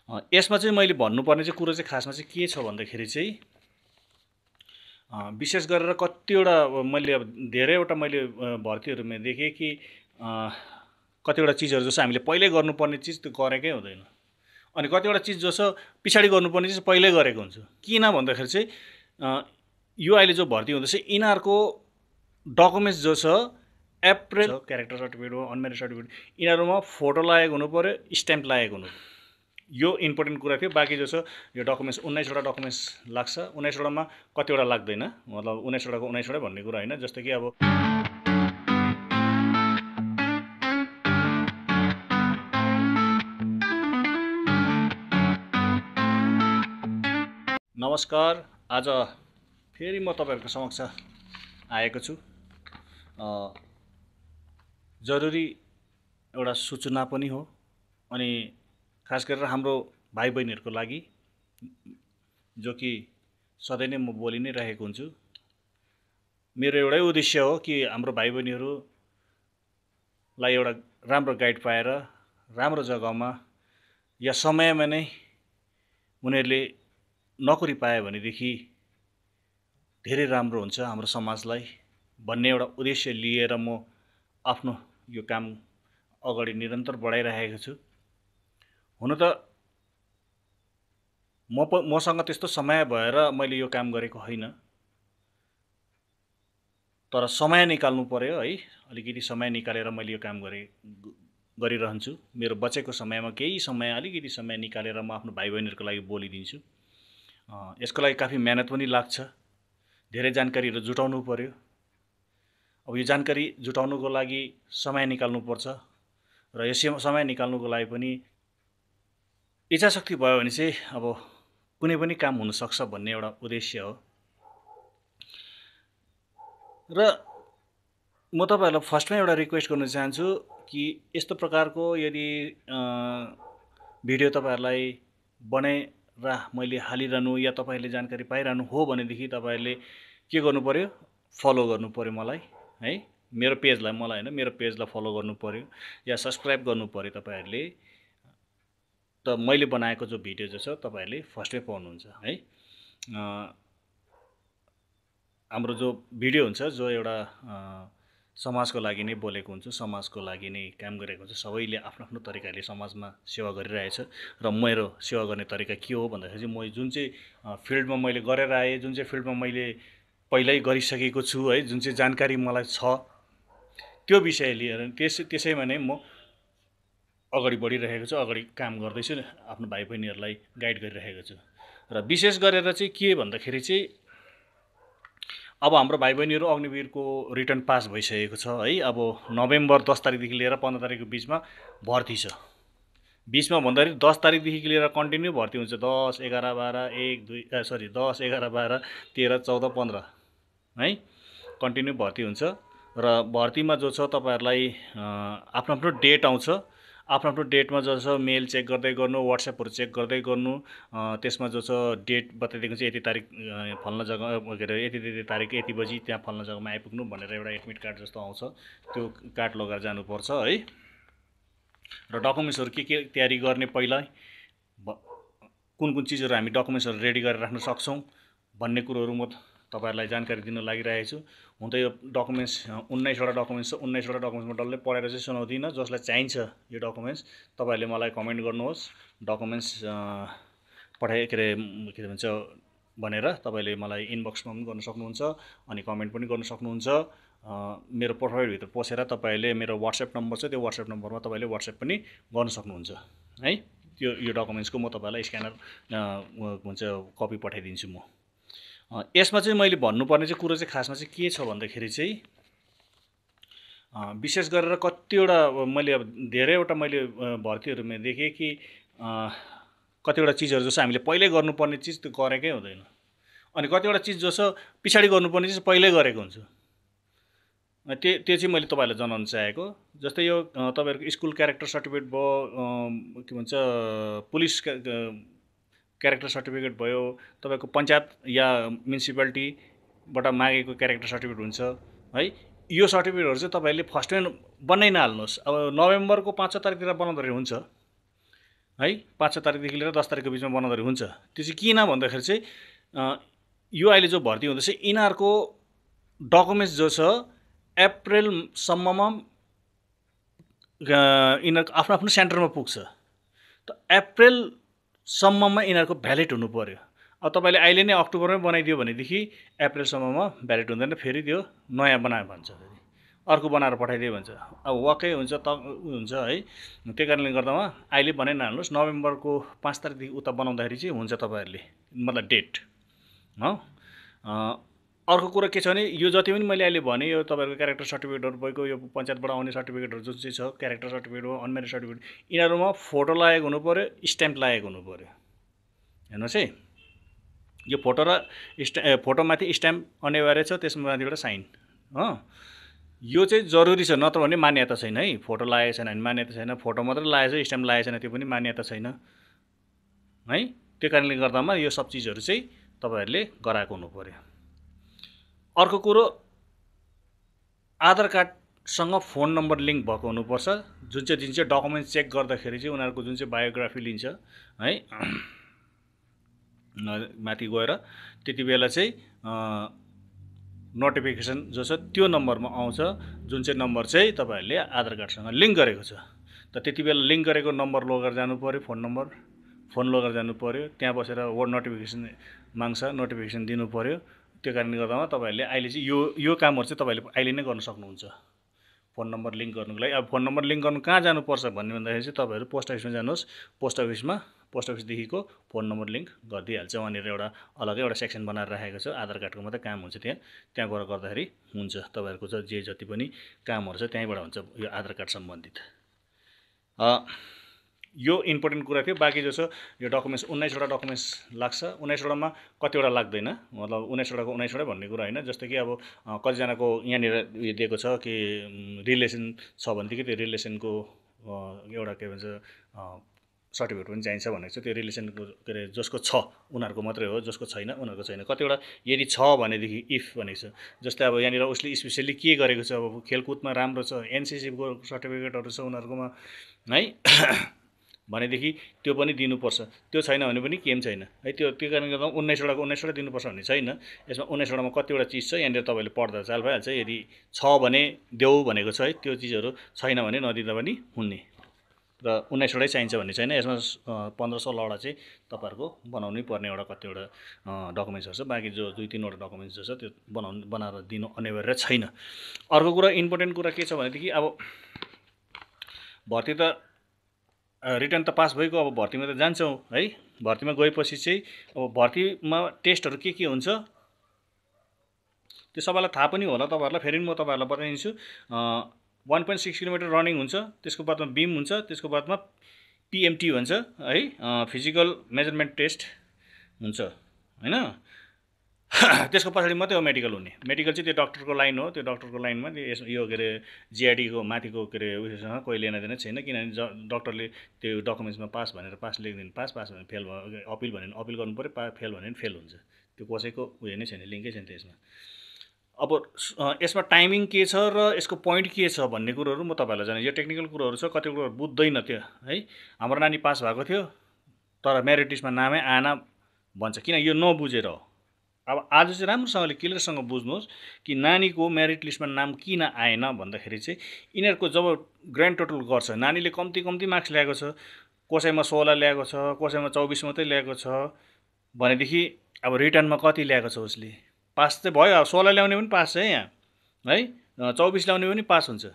यसमा चाहिँ मैले भन्नुपर्ने चाहिँ कुरो चाहिँ खासमा चाहिँ के छ भन्दाखेरि चाहिँ विशेष गरेर कतिवटा मैले अब धेरैवटा मैले भर्तीहरूमा देखेँ कि कतिवटा चिजहरू जस्तो हामीले पहिल्यै गर्नुपर्ने चिज त्यो गरेकै हुँदैन। अनि कतिवटा चिज जस्तो पछाडि गर्नुपर्ने चिज पहिल्यै गरेको हुन्छ। किन भन्दाखेरि चाहिँ यो अहिले जो भर्ती हुँदैछ यिनीहरूको डकुमेन्ट्स जो छ एप्रिल क्यारेक्टर सर्टिफिकेट हो, अनम्यारिड सर्टिफिकेट, यिनीहरूमा फोटो लागेको हुनु पऱ्यो, स्ट्याम्प लागेको हुनु पऱ्यो। यो इम्पोर्टेन्ट कुरा थियो। बाँकी जो छ यो डकुमेन्ट्स 19वटा डकुमेन्ट्स लाग्छ। 19वटामा कतिवटा लाग्दैन, मतलब 19वटाको 19वटै भन्ने कुरा होइन। जस्तो कि अब नमस्कार, आज फेरि म तपाईँहरूको समक्ष आएको छु। जरुरी एउटा सूचना पनि हो, अनि खास गरेर हाम्रो भाइ बहिनीहरूको लागि, जो कि सधैँ नै म बोलि नै रहेको हुन्छु। मेरो एउटै उद्देश्य हो कि हाम्रो भाइ बहिनीहरूलाई एउटा राम्रो गाइड पाएर राम्रो जग्गामा या समयमा नै उनीहरूले नोकरी पायो भनेदेखि धेरै राम्रो हुन्छ हाम्रो समाजलाई भन्ने एउटा उद्देश्य लिएर म आफ्नो यो काम अगाडि निरन्तर बढाइरहेको छु। हुन त मसँग त्यस्तो समय भएर मैले यो काम गरेको होइन, तर समय निकाल्नु पर्यो है। अलिकति समय निकालेर मैले यो काम गरिरहन्छु। मेरो बचेको समयमा केही समय, अलिकति समय निकालेर म आफ्नो भाइ बहिनीहरूको लागि बोलिदिन्छु। यसको लागि काफी मेहनत पनि लाग्छ, धेरै जानकारीहरू जुटाउनु पर्यो। अब यो जानकारी जुटाउनुको लागि समय निकाल्नुपर्छ, र यस समय निकाल्नुको लागि पनि इच्छाशक्ति भयो भने चाहिँ अब कुनै पनि काम हुनसक्छ भन्ने एउटा उद्देश्य हो। र म तपाईँहरूलाई फर्स्टमै एउटा रिक्वेस्ट गर्न चाहन्छु कि यस्तो प्रकारको यदि भिडियो तपाईँहरूलाई बनाएर मैले हालिरहनु या तपाईँहरूले जानकारी पाइरहनु हो भनेदेखि तपाईँहरूले के गर्नु पर्यो, फलो गर्नु पर्यो मलाई है। मेरो पेजलाई, मलाई होइन, मेरो पेजलाई फलो गर्नु पर्यो या सब्सक्राइब गर्नु पर्यो तपाईँहरूले। त मैले बनाएको जो भिडियो जो छ तपाईँहरूले फर्स्टमै पाउनुहुन्छ है। हाम्रो जो भिडियो हुन्छ, जो एउटा समाजको लागि नै बोलेको हुन्छ, समाजको लागि नै काम गरेको हुन्छ। सबैले आफ्नो आफ्नो तरिकाले समाजमा सेवा गरिरहेछ, र मेरो सेवा गर्ने तरिका के हो भन्दाखेरि चाहिँ म जुन चाहिँ फिल्डमा मैले गरेर आएँ, जुन चाहिँ फिल्डमा मैले पहिल्यै गरिसकेको छु है, जुन चाहिँ जानकारी मलाई छ त्यो विषय लिएर त्यसैमा नै म अगाडि बढिरहेको छु, अगाडि काम गर्दैछु, आफ्नो भाइ बहिनीहरूलाई गाइड गरिरहेको छु। र विशेष गरेर चाहिँ के भन्दाखेरि चाहिँ अब हाम्रो भाइ बहिनीहरू अग्निवीरको रिटर्न पास भइसकेको छ है। अब नोभेम्बर 10 तारिकदेखि लिएर 15 तारिकको बिचमा भर्ती छ। बिचमा भन्दाखेरि 10 तारिकदेखि लिएर कन्टिन्यू भर्ती हुन्छ। 10, 11, 12, 1, 2 10, 11, 12, 13, 14, 15 है, कन्टिन्यू भर्ती हुन्छ। र भर्तीमा जो छ तपाईँहरूलाई आफ्नो आफ्नो डेट आउँछ। आफ्नो आफ्नो डेटमा जो छ मेल चेक गर्दै गर्नु, व्हाट्सएपहरू चेक गर्दै गर्नु। त्यसमा जो छ डेट बताइदिएको चाहिँ यति तारिक फल्ना जग्गा के अरे यति तारिक यति बजी त्यहाँ फल्ना जग्गामा आइपुग्नु भनेर एउटा एडमिट कार्ड जस्तो आउँछ। त्यो कार्ड लगेर जानुपर्छ है। र डकुमेन्ट्सहरू के तयारी गर्ने, पहिला कुन कुन चिजहरू हामी डकुमेन्ट्सहरू रेडी गरेर राख्न सक्छौँ भन्ने कुरोहरू म तपाईँहरूलाई जानकारी दिन लागिरहेको छु। हुन त यो डकुमेन्ट्स 19वटा डकुमेन्ट्स छ। 19वटा डकुमेन्ट्स म डल्लै पढेर चाहिँ सुनाउँदिनँ। जसलाई चाहिन्छ यो डकुमेन्ट्स तपाईँहरूले मलाई कमेन्ट गर्नुहोस्, डकुमेन्ट्स के भन्छ भनेर तपाईँले मलाई इनबक्समा पनि गर्न सक्नुहुन्छ, अनि कमेन्ट पनि गर्न सक्नुहुन्छ। मेरो प्रोफाइलभित्र पसेर तपाईँले मेरो व्हाट्सएप नम्बर छ, त्यो व्हाट्सएप नम्बरमा तपाईँले व्हाट्सएप पनि गर्न सक्नुहुन्छ है। यो डकुमेन्ट्सको म तपाईँलाई स्क्यानर हुन्छ कपी पठाइदिन्छु म। यसमा चाहिँ मैले भन्नुपर्ने चाहिँ कुरो चाहिँ खासमा चाहिँ के छ भन्दाखेरि चाहिँ विशेष गरेर कतिवटा मैले अब धेरैवटा मैले भर्तीहरूमा देखेँ कि कतिवटा चिजहरू जस्तो हामीले पहिल्यै गर्नुपर्ने चिज त्यो गरेकै हुँदैन, अनि कतिवटा चिज जस्तो पछाडि गर्नुपर्ने चिज पहिल्यै गरेको हुन्छ। त्यो चाहिँ मैले तपाईँहरूलाई जनाउन चाहेको। जस्तै यो तपाईँहरूको स्कुल क्यारेक्टर सर्टिफिकेट भयो, के भन्छ पुलिस क्यारेक्टर सर्टिफिकेट भयो, तपाईँको पञ्चायत या म्युनिसिपालिटीबाट मागेको क्यारेक्टर सर्टिफिकेट हुन्छ है। यो सर्टिफिकेटहरू चाहिँ तपाईँहरूले फर्स्टमै बनाइ नहाल्नुहोस्। अब नोभेम्बरको 5 तारिकतिर बनाउँदाखेरि हुन्छ है 5 तारिकदेखि लिएर 10 तारिकको बिचमा बनाउँदाखेरि हुन्छ। त्यो चाहिँ किन भन्दाखेरि चाहिँ यो अहिले जो भर्ती हुँदैछ यिनीहरूको डकुमेन्ट्स जो छ अप्रिलसम्ममा यिनीहरूको आफ्नो आफ्नो सेन्टरमा पुग्छ। त अप्रिलसम्ममा यिनीहरूको भ्यालिड हुनु पर्यो। अब तपाईँले अहिले नै अक्टोबरमै बनाइदियो भनेदेखि अप्रिलसम्ममा भ्यालिड हुँदैन, फेरि त्यो नयाँ बनायो भन्छ, फेरि अर्को बनाएर पठाइदियो भन्छ। अब वाक्कै हुन्छ त हुन्छ है। त्यही कारणले गर्दामा अहिले बनाइ नहाल्नुहोस्, नोभेम्बरको 5 तारिकदेखि उता बनाउँदाखेरि चाहिँ हुन्छ तपाईँहरूले, मतलब डेट हो। अर्को कुरा के छ भने यो जति पनि मैले अहिले भने यो तपाईँहरूको क्यारेक्टर सर्टिफिकेटहरू भएको यो पञ्चायतबाट आउने सर्टिफिकेटहरू जुन चाहिँ छ क्यारेक्टर सर्टिफिकेट हो, अनमेरिड सर्टिफिकेट, यिनीहरूमा फोटो लागेको हुनु पऱ्यो, स्ट्याम्प लागेको हुनु पऱ्यो। हेर्नुहोस् है, यो फोटो र फोटोमाथि स्ट्याम्प अनिवार्य छ, त्यसमाथिबाट साइन हो। यो चाहिँ जरुरी छ, नत्र भने मान्यता छैन है। फोटो लागेको छैन भने मान्यता छैन, फोटो मात्रै लागेको छ स्ट्याम्प लागेको छैन त्यो पनि मान्यता छैन है। त्यो कारणले गर्दामा यो सब चिजहरू चाहिँ तपाईँहरूले गराएको हुनु पर्यो। अर्को कुरो आधार कार्डसँग फोन नम्बर लिङ्क भएको हुनुपर्छ। जुन चाहिँ डकुमेन्ट चेक गर्दाखेरि चाहिँ उनीहरूको जुन चाहिँ बायोग्राफी लिन्छ है माथि गएर त्यति बेला चाहिँ नोटिफिकेसन जो छ त्यो नम्बरमा आउँछ, जुन चाहिँ नम्बर चाहिँ तपाईँहरूले आधार कार्डसँग लिङ्क गरेको छ। त त्यति बेला लिङ्क गरेको नम्बर लगेर जानु पर्यो, फोन लगेर जानु पर्यो, त्यहाँ बसेर वर्ड नोटिफिकेसन माग्छ, नोटिफिकेसन दिनु पर्यो। त्यो कारणले गर्दामा तपाईँहरूले अहिले चाहिँ यो कामहरू चाहिँ तपाईँहरूले अहिले नै गर्न सक्नुहुन्छ फोन नम्बर लिङ्क गर्नुको लागि। अब फोन नम्बर लिङ्क गर्नु कहाँ जानुपर्छ भन्ने भन्दाखेरि चाहिँ तपाईँहरू पोस्ट अफिसमा जानुहोस्। पोस्ट अफिसदेखिको फोन नम्बर लिङ्क गरिदिइहाल्छ। वहाँनिर एउटा अलग्गै एउटा सेक्सन बनाएर राखेको छ, आधार कार्डको मात्रै काम हुन्छ त्यहाँ गएर गर्दाखेरि हुन्छ। तपाईँहरूको चाहिँ जे जति पनि कामहरू छ त्यहीँबाट हुन्छ यो आधार कार्ड सम्बन्धित। यो इम्पोर्टेन्ट कुरा थियो। बाँकी जो छ यो डकुमेन्ट्स 19वटा डकुमेन्ट्स लाग्छ। 19वटामा कतिवटा लाग्दैन, मतलब 19वटाको 19वटै भन्ने कुरा होइन। जस्तो कि अब कतिजनाको यहाँनिर उयो दिएको छ कि रिलेसन छ भनेदेखि त्यो रिलेसनको एउटा के भन्छ सर्टिफिकेट पनि चाहिन्छ भनेको छ। त्यो रिलेसनको के अरे जसको छ उनीहरूको मात्रै हो, जसको छैन उनीहरूको छैन। कतिवटा यदि छ भनेदेखि इफ भनेको छ, जस्तै अब यहाँनिर उसले स्पेसली के गरेको छ, अब खेलकुदमा राम्रो छ, एनसिसीको सर्टिफिकेटहरू छ उनीहरूकोमा है भनेदेखि त्यो पनि दिनुपर्छ। त्यो छैन भने पनि केही पनि छैन है। त्यो कारणले गर्दा 19वटाको 19वटा दिनुपर्छ भन्ने छैन। यसमा 19वटामा कतिवटा चिज छ यहाँनिर तपाईँले पढ्दा चाल भइहाल्छ। यदि छ भने देऊ भनेको छ है, त्यो चिजहरू छैन भने नदिँदा पनि हुने। र 19वटै चाहिन्छ भन्ने छैन। यसमा 15-16वटा चाहिँ तपाईँहरूको बनाउनै पर्ने एउटा कतिवटा डकुमेन्ट्सहरू छ। बाँकी जो 2-3वटा डकुमेन्ट्स जो छ त्यो बनाएर दिनु अनिवार्य छैन। अर्को कुरा इम्पोर्टेन्ट कुरा के छ भनेदेखि अब भर्ती त रिटर्न त पास भएको, अब भर्तीमा त जान्छौँ है। भर्तीमा गएपछि चाहिँ अब भर्तीमा टेस्टहरू के हुन्छ त्यो सबैलाई थाहा पनि होला तपाईँहरूलाई। फेरि म तपाईँहरूलाई बताइदिन्छु। 1.6 किलोमिटर रनिङ हुन्छ, त्यसको बादमा बिम हुन्छ, त्यसको बादमा पिएमटी भन्छ है, फिजिकल मेजरमेन्ट टेस्ट हुन्छ होइन। त्यसको पछाडि मात्रै हो मेडिकल हुने। मेडिकल चाहिँ त्यो डक्टरको लाइन हो। त्यो डक्टरको लाइनमा यो के अरे जिआइडीको माथिको के अरे उयोसँग कोही लेनदेन छैन। किनभने डक्टरले त्यो डकुमेन्ट्समा पास भनेर पास लेखिदिनु, पास भने फेल भयो, अपिल भन्यो भने अपिल गर्नु पऱ्यो, फेल भन्यो भने फेल हुन्छ। त्यो कसैको उयो नै छैन, लिङ्कै छैन त्यसमा। अब यसमा टाइमिङ के छ र यसको पोइन्ट के छ भन्ने कुरोहरू म तपाईँहरूलाई जाने। यो टेक्निकल कुरोहरू छ, कति कुरोहरू बुझ्दैन त्यो है। हाम्रो नानी पास भएको थियो तर मेरिट लिस्टमा नामै आएन भन्छ, किन यो नबुझेर हो। अब आज चाहिँ राम्रोसँगले क्लियरसँग बुझ्नुहोस् कि नानीको मेरिट लिस्टमा नाम किन आएन भन्दाखेरि चाहिँ यिनीहरूको जब ग्रान्ड टोटल गर्छ, नानीले कम्ती मार्क्स ल्याएको छ, कसैमा 16 ल्याएको छ, कसैमा 24 मात्रै ल्याएको छ भनेदेखि अब रिटर्नमा कति ल्याएको छ उसले, पास चाहिँ भयो। अब 16 ल्याउने पनि पास छ यहाँ है, 24 ल्याउने पनि पास हुन्छ।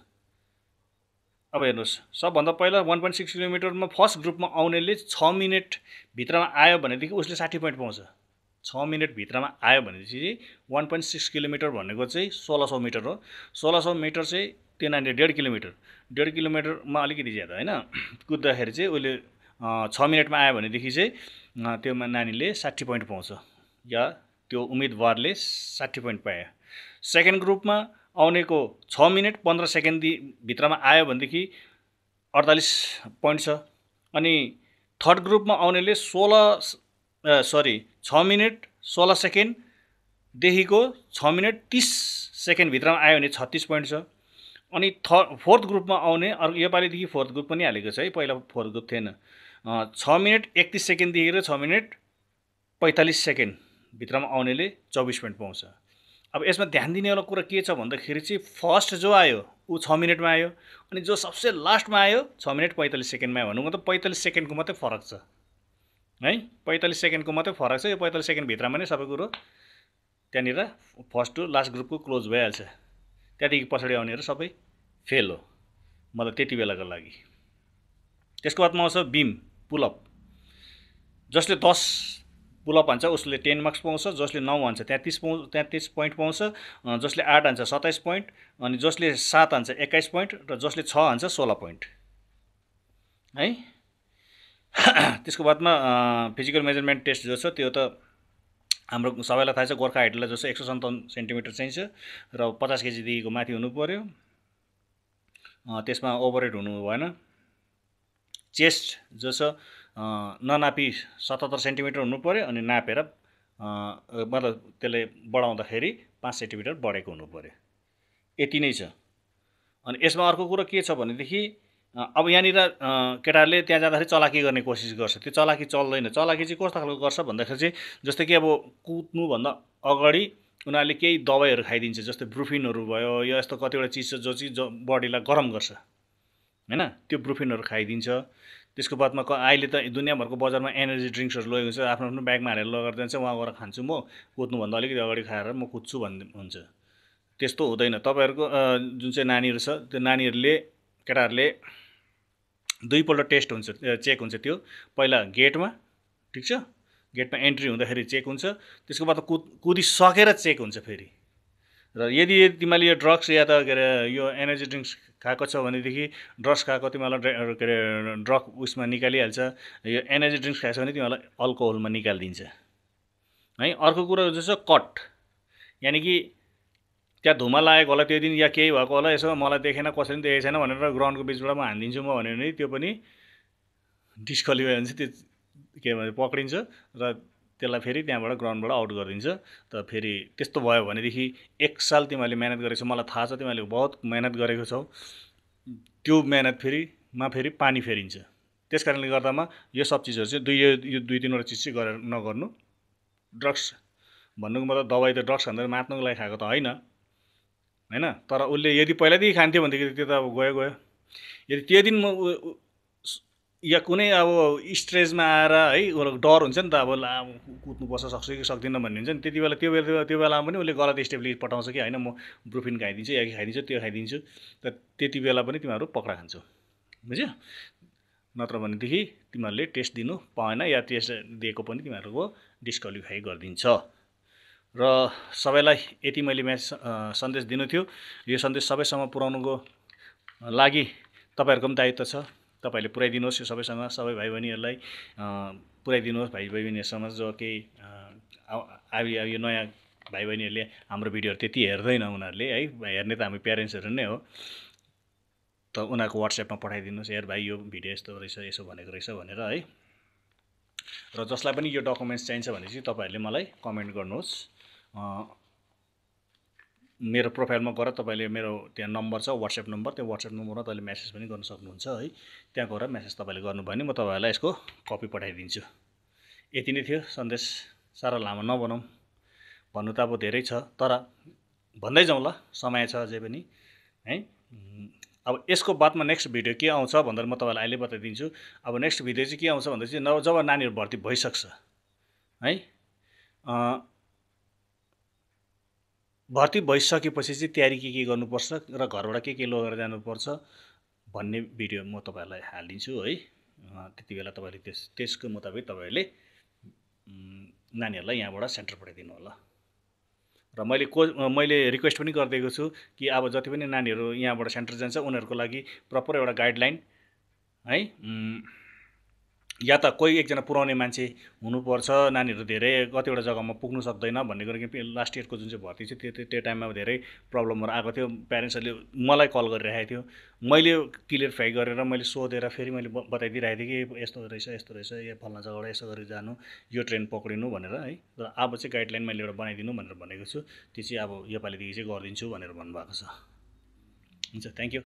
अब हेर्नुहोस्, सबभन्दा पहिला 1.6 किलोमिटरमा फर्स्ट ग्रुपमा आउनेले 6 मिनट भित्रमा आयो भनेदेखि उसले 60 पोइन्ट पाउँछ। 6 मिनट भित्रमा आयो भनेपछि 1.6 किलोमिटर भनेको चाहिँ 1600 मिटर हो। 1600 मिटर चाहिँ त्यो नानीले 1.5 किलोमिटरमा अलिकति ज्यादा होइन कुद्दाखेरि चाहिँ उसले 6 मिनटमा आयो भनेदेखि चाहिँ त्यो नानीले 60 पोइन्ट पाउँछ, या त्यो उम्मेदवारले 60 पोइन्ट पायो। सेकेन्ड ग्रुपमा आउनेको 6 मिनट 15 सेकेन्ड भित्रमा आयो भनेदेखि 48 पोइन्ट छ। अनि थर्ड ग्रुपमा आउनेले 6 मिनट 16 सेकेन्डदेखिको 6 मिनट 30 सेकेन्ड भित्रमा आयो भने 36 पोइन्ट छ। अनि फोर्थ ग्रुपमा आउने, अर्को योपालिदेखि फोर्थ ग्रुप पनि हालेको छ है, पहिला फोर्थ ग्रुप थिएन। 6 मिनट 31 सेकेन्डदेखि 6 मिनट 45 सेकेन्ड भित्रमा आउनेले 24 पोइन्ट पाउँछ। अब यसमा ध्यान दिनेवाला कुरा के छ भन्दाखेरि चाहिँ फर्स्ट जो आयो ऊ 6 मिनटमा आयो, अनि जो सबसे लास्टमा आयो 6 मिनट 45 सेकेन्डमा आयो। भन्नु मतलब 45 सेकेन्डको मात्रै फरक छ है, 45 सेकेन्डको मात्रै फरक छ। यो 45 सेकेन्ड भित्रमा नै सबै कुरो त्यहाँनिर फर्स्ट टु लास्ट ग्रुपको क्लोज भइहाल्छ। त्यहाँदेखि पछाडि आउनेहरू सबै फेल हो, मतलब त्यति बेलाको लागि। त्यसको बादमा आउँछ बिम पुलअप। जसले 10 पुलअप हान्छ उसले 10 मार्क्स पाउँछ, जसले 9 हान्छ 33 पोइन्ट पाउँछ, जसले 8 हान्छ 27 पोइन्ट, अनि जसले 7 हान्छ 21 पोइन्ट, र जसले 6 हान्छ 16 पोइन्ट है। त्यसको बादमा फिजिकल मेजरमेन्ट टेस्ट जो छ त्यो त हाम्रो सबैलाई थाहा छ, गोर्खा हाइटलाई जस्तो 157 सेन्टिमिटर चाहिन्छ र 50 केजीदेखिको माथि हुनु पर्यो। त्यसमा ओभरवेट हुनु भएन। चेस्ट जो छ ननापी 77 सेन्टिमिटर हुनु पर्यो, अनि नापेर मतलब त्यसले बढाउँदाखेरि 5 सेन्टिमिटर बढेको हुनु पर्यो। यति नै छ। अनि यसमा अर्को कुरो के छ भनेदेखि अब यहाँनिर केटाहरूले त्यहाँ जाँदाखेरि चलाकी गर्ने कोसिस गर्छ। त्यो चलाकी चल्दैन। चलाकी चाहिँ कस्तो खालको गर्छ भन्दाखेरि चाहिँ जस्तै कि अब कुद्नुभन्दा अगाडि उनीहरूले केही दबाईहरू खाइदिन्छ, जस्तै ब्रुफिनहरू भयो या यस्तो कतिवटा चिज छ जो चाहिँ बडीलाई गरम गर्छ हैन, त्यो ब्रुफिनहरू खाइदिन्छ। त्यसको बादमा अहिले त दुनियाँभरको बजारमा एनर्जी ड्रिङ्क्सहरू लगेको छ, आफ्नो आफ्नो ब्यागमा हालेर लगेर जान्छ, वहाँ गएर खान्छु म, कुद्नुभन्दा अलिकति अगाडि खाएर म कुद्छु भन्ने हुन्छ। त्यस्तो हुँदैन। तपाईँहरूको जुन चाहिँ नानीहरू छ त्यो नानीहरूले केटाहरूले दुईपल्ट टेस्ट हुन्छ, चेक हुन्छ। त्यो पहिला गेटमा, ठिक छ, गेटमा एन्ट्री हुँदाखेरि चेक हुन्छ। त्यसको बाद कुदिसकेर चेक हुन्छ फेरि। र यदि तिमीले यो ड्रग्स या त के अरे यो एनर्जी ड्रिङ्क्स खाएको छ भनेदेखि, ड्रग्स खाएको तिमीलाई के अरे ड्रग उयसमा निकालिहाल्छ। यो एनर्जी ड्रिङ्क्स खाएछ भने तिमीलाई अल्कोहलमा निकालिदिन्छ है। अर्को कुरो जो छ कट, यानि कि त्यहाँ धुमा लागेको होला त्यो दिन या केही भएको होला, यसो मलाई देखेन कसैले पनि देखेको छैन भनेर ग्राउन्डको बिचबाट म हानिदिन्छु म भन्यो भने त्यो पनि डिस्क्वालिफाई हुन्छ। त्यो के भन्छ पक्रिन्छ र त्यसलाई फेरि त्यहाँबाट ग्राउन्डबाट आउट गरिदिन्छ। त फेरि त्यस्तो भयो भनेदेखि 1 साल तिमीले मेहनत गरेको छौ, मलाई थाहा छ तिमीले बहुत मेहनत गरेको छौ, त्यो मेहनत फेरि पानी फेरिन्छ। त्यस कारणले गर्दामा यो सब चिजहरू चाहिँ यो दुई तीनवटा चिज चाहिँ गरेर नगर्नु। ड्रग्स भन्नुको मतलब दबाई त ड्रग्स खाँदा मात्नको लागि खाएको त होइन हैन, तर उसले यदि पहिल्यैदेखि खान्थ्यो भनेदेखि त्यो त अब गयो। यदि त्यो दिन या कुनै अब स्ट्रेसमा आएर है डर हुन्छ नि त, अब कुद्नुपर्छ सक्छु कि सक्दिनँ भन्ने हुन्छ नि, त्यो बेलामा पनि उसले गलत स्टेपले पठाउँछ कि होइन म ब्रुफिन खाइदिन्छु या खाइदिन्छु त्यो खाइदिन्छु, त त्यति बेला पनि तिमीहरू पक्रा खान्छौ, बुझ्यो। नत्र भनेदेखि तिमीहरूले टेस्ट दिनु पाएन या टेस्ट दिएको पनि तिमीहरूको डिस्क्वालिफाई गरिदिन्छ। र सबैलाई यति मैले सन्देश दिनु थियो। यो सन्देश सबैसँग पुर्याउनुको लागि तपाईँहरूको पनि दायित्व छ। तपाईँले पुर्याइदिनुहोस् यो सबैसँग, सबै भाइ बहिनीहरूलाई पुर्याइदिनुहोस्। भाइ बहिनीहरूसँग जो केही यो नयाँ भाइ बहिनीहरूले हाम्रो भिडियोहरू त्यति हेर्दैन उनीहरूले है, हेर्ने त हामी प्यारेन्ट्सहरू नै हो, त उनीहरूको वाट्सएपमा पठाइदिनुहोस्, यार भाइ यो भिडियो यस्तो रहेछ, यसो भनेको रहेछ भनेर है। र जसलाई पनि यो डकुमेन्ट्स चाहिन्छ भने चाहिँ तपाईँहरूले मलाई कमेन्ट गर्नुहोस्। मेरो प्रोफाइलमा गएर तपाईँले मेरो त्यहाँ नम्बर छ, वाट्सएप नम्बर, त्यो वाट्सएप नम्बरमा तपाईँले मेसेज पनि गर्न सक्नुहुन्छ है। त्यहाँ गएर मेसेज तपाईँले गर्नुभयो भने म तपाईँहरूलाई यसको कपी पठाइदिन्छु। यति नै थियो सन्देश, साह्रो लामो नबनाउँ। भन्नु त अब धेरै छ, तर भन्दै जाउँ ल, समय छ अझै पनि है। अब यसको बादमा नेक्स्ट भिडियो के आउँछ भन्दा म तपाईँलाई अहिले बताइदिन्छु। अब नेक्स्ट भिडियो चाहिँ के आउँछ भन्दा चाहिँ जब नानीहरू भर्ती भइसक्छ है, भर्ती भइसकेपछि चाहिँ तयारी के गर्नुपर्छ र घरबाट के लगेर जानुपर्छ भन्ने भिडियो म तपाईँहरूलाई हालिदिन्छु है। त्यति बेला तपाईँले त्यसको मुताबिक तपाईँहरूले नानीहरूलाई यहाँबाट सेन्टर पठाइदिनु होला। र मैले रिक्वेस्ट पनि गरिदिएको छु कि अब जति पनि नानीहरू यहाँबाट सेन्टर जान्छ उनीहरूको लागि प्रपर एउटा गाइडलाइन है, या त कोही एकजना पुर्याउने मान्छे हुनुपर्छ। नानीहरू धेरै कतिवटा जग्गामा पुग्नु सक्दैन भन्ने गरेको लास्ट इयरको जुन चाहिँ भर्ती थियो त्यो टाइममा धेरै प्रब्लमहरू आएको थियो। प्यारेन्ट्सहरूले मलाई कल गरिरहेको थियो, मैले क्लियरफाई गरेर मैले सोधेर फेरि मैले बताइदिइरहेको थिएँ कि यस्तो रहेछ या फल्ना जग्गाबाट यसो गरेर जानु, यो ट्रेन पक्रिनु भनेर है। र अब चाहिँ गाइडलाइन मैले एउटा बनाइदिनु भनेर भनेको छु। त्यो चाहिँ अब योपालिदेखि चाहिँ गरिदिन्छु भनेर भन्नुभएको छ। हुन्छ, थ्याङ्क यू।